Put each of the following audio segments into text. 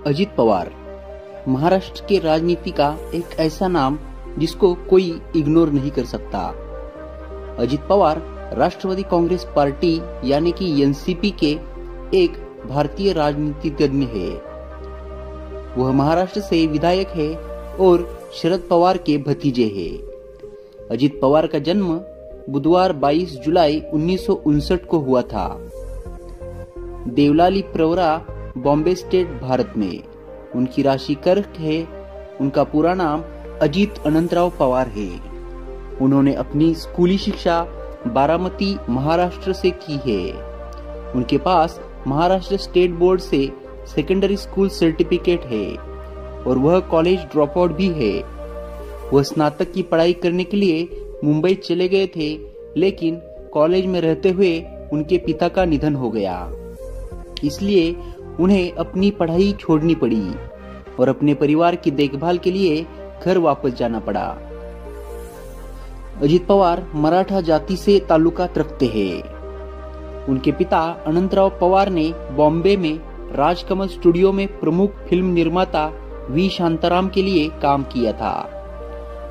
अजित पवार महाराष्ट्र के राजनीति का एक ऐसा नाम जिसको कोई इग्नोर नहीं कर सकता। अजित पवार राष्ट्रवादी कांग्रेस पार्टी यानी कि एनसीपी के एक भारतीय राजनीतिज्ञ है। वह महाराष्ट्र से विधायक है और शरद पवार के भतीजे हैं। अजित पवार का जन्म बुधवार 22 जुलाई 1959 को हुआ था, देवलाली प्रवरा, बॉम्बे स्टेट, भारत में। उनकी राशि कर्क है। उनका पूरा नाम अजित अनंतराव पवार है। उन्होंने अपनी स्कूली शिक्षा बारामती, महाराष्ट्र से की है। उनके पास महाराष्ट्र स्टेट बोर्ड से सेकेंडरी स्कूल सर्टिफिकेट है और वह कॉलेज ड्रॉप आउट भी है। वह स्नातक की पढ़ाई करने के लिए मुंबई चले गए थे, लेकिन कॉलेज में रहते हुए उनके पिता का निधन हो गया, इसलिए उन्हें अपनी पढ़ाई छोड़नी पड़ी और अपने परिवार की देखभाल के लिए घर वापस जाना पड़ा। अजित पवार मराठा जाति से ताल्लुकात रखते हैं। उनके पिता अनंतराव पवार ने बॉम्बे में राजकमल स्टूडियो में प्रमुख फिल्म निर्माता वी शांताराम के लिए काम किया था।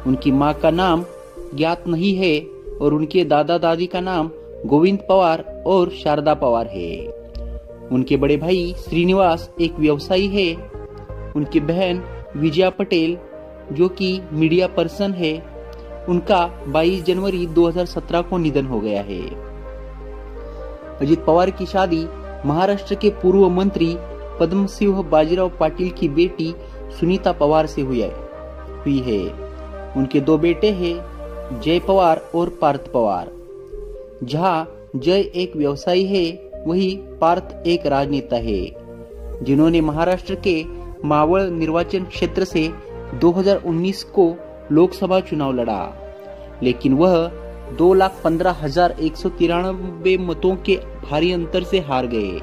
उनकी मां का नाम ज्ञात नहीं है और उनके दादा दादी का नाम गोविंद पवार और शारदा पवार है। उनके बड़े भाई श्रीनिवास एक व्यवसायी है। उनकी बहन विजया पटेल जो कि मीडिया पर्सन है, उनका 22 जनवरी 2017 को निधन हो गया है। अजित पवार की शादी महाराष्ट्र के पूर्व मंत्री पद्मसिंह बाजीराव पाटिल की बेटी सुनीता पवार से हुई है। उनके दो बेटे हैं, जय पवार और पार्थ पवार। जहां जय एक व्यवसायी है, वही पार्थ एक राजनेता है, जिन्होंने महाराष्ट्र के मावळ निर्वाचन क्षेत्र से 2019 को लोकसभा चुनाव लड़ा, लेकिन वह 2,15,193 मतों के भारी अंतर से हार गए।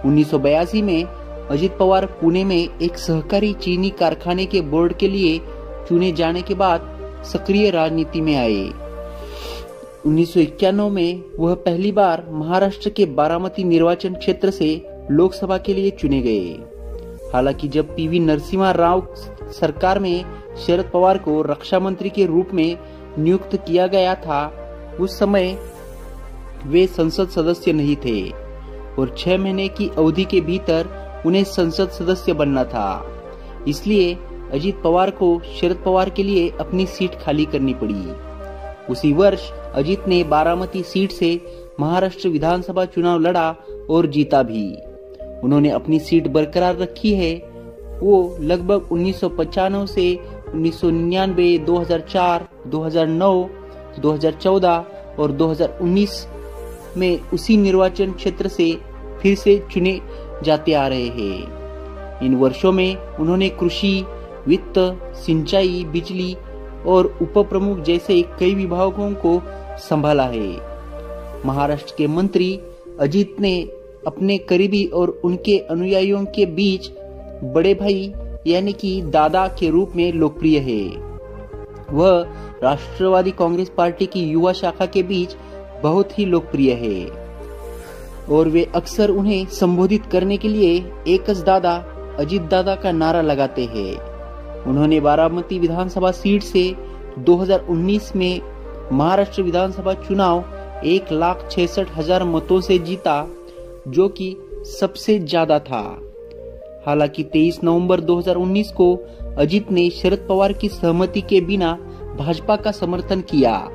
1982 में अजित पवार पुणे में एक सहकारी चीनी कारखाने के बोर्ड के लिए चुने जाने के बाद सक्रिय राजनीति में आए। 1991 में वह पहली बार महाराष्ट्र के बारामती निर्वाचन क्षेत्र से लोकसभा के लिए चुने गए। हालांकि जब पीवी नरसिम्हा राव सरकार में शरद पवार को रक्षा मंत्री के रूप में नियुक्त किया गया था, उस समय वे संसद सदस्य नहीं थे और 6 महीने की अवधि के भीतर उन्हें संसद सदस्य बनना था। इसलिए अजित पवार को शरद पवार के लिए अपनी सीट खाली करनी पड़ी। उसी वर्ष अजित ने बारामती सीट से महाराष्ट्र विधानसभा चुनाव लड़ा और जीता भी। उन्होंने अपनी सीट बरकरार रखी है। वो लगभग 1995 से 1999, 2004, 2009, 2014 और 2019 में उसी निर्वाचन क्षेत्र से फिर से चुने जाते आ रहे हैं। इन वर्षों में उन्होंने कृषि, वित्त, सिंचाई, बिजली और उप प्रमुख जैसे कई विभागों को संभाला है। महाराष्ट्र के मंत्री अजित ने अपने करीबी और उनके अनुयायियों के बीच बड़े भाई यानी कि दादा के रूप में लोकप्रिय है। वह राष्ट्रवादी कांग्रेस पार्टी की युवा शाखा के बीच बहुत ही लोकप्रिय है और वे अक्सर उन्हें संबोधित करने के लिए एकच दादा, अजित दादा का नारा लगाते हैं। उन्होंने बारामती विधानसभा सीट से 2019 में महाराष्ट्र विधानसभा चुनाव 1,66,000 मतों से जीता, जो कि सबसे ज्यादा था। हालांकि 23 नवंबर 2019 को अजित ने शरद पवार की सहमति के बिना भाजपा का समर्थन किया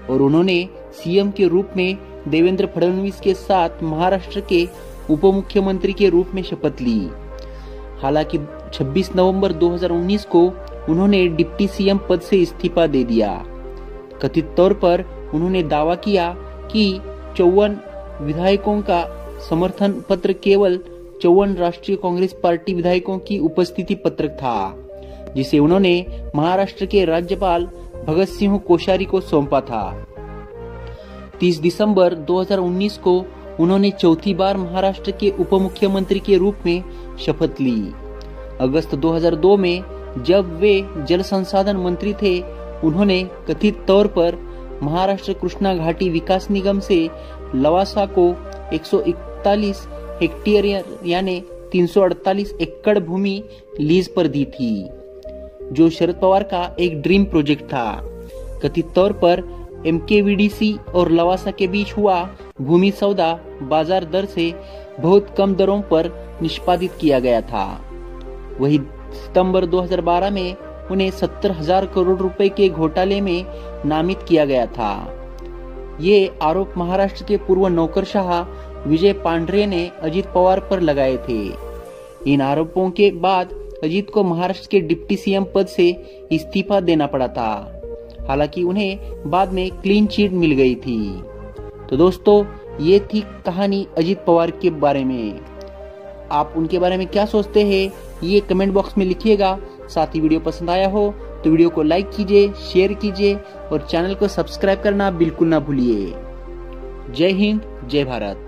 और उन्होंने सीएम के रूप में देवेंद्र फडणवीस के साथ महाराष्ट्र के उप मुख्यमंत्री के रूप में शपथ ली। हालांकि 26 नवंबर 2019 को उन्होंने डिप्टी सीएम पद से इस्तीफा दे दिया। कथित तौर पर उन्होंने दावा किया कि 54 विधायकों का समर्थन पत्र केवल 54 राष्ट्रीय कांग्रेस पार्टी विधायकों की उपस्थिति पत्रक था, जिसे उन्होंने महाराष्ट्र के राज्यपाल भगत सिंह कोश्यारी को सौंपा था। 30 दिसंबर 2019 को उन्होंने चौथी बार महाराष्ट्र के उप मुख्यमंत्री के रूप में शपथ ली। अगस्त 2002 में जब वे जल संसाधन मंत्री थे, उन्होंने कथित तौर पर महाराष्ट्र कृष्णा घाटी विकास निगम से लवासा को 141 हेक्टेयर यानी 348 एकड़ भूमि लीज पर दी थी, जो शरद पवार का एक ड्रीम प्रोजेक्ट था। कथित तौर पर MKVDC और लवासा के बीच हुआ भूमि सौदा बाजार दर से बहुत कम दरों पर निष्पादित किया गया था। वही सितंबर 2012 में उन्हें 70,000 करोड़ रुपए के घोटाले में नामित किया गया था। ये आरोप महाराष्ट्र के पूर्व नौकरशाह विजय पांढरे ने अजित पवार पर लगाए थे। इन आरोपों के बाद अजित को महाराष्ट्र के डिप्टी CM पद से इस्तीफा देना पड़ा था। हालांकि उन्हें बाद में क्लीन चिट मिल गई थी। तो दोस्तों, ये थी कहानी अजित पवार के बारे में। आप उनके बारे में क्या सोचते हैं, ये कमेंट बॉक्स में लिखिएगा। साथ ही वीडियो पसंद आया हो तो वीडियो को लाइक कीजिए, शेयर कीजिए और चैनल को सब्सक्राइब करना बिल्कुल ना भूलिए। जय हिंद, जय भारत।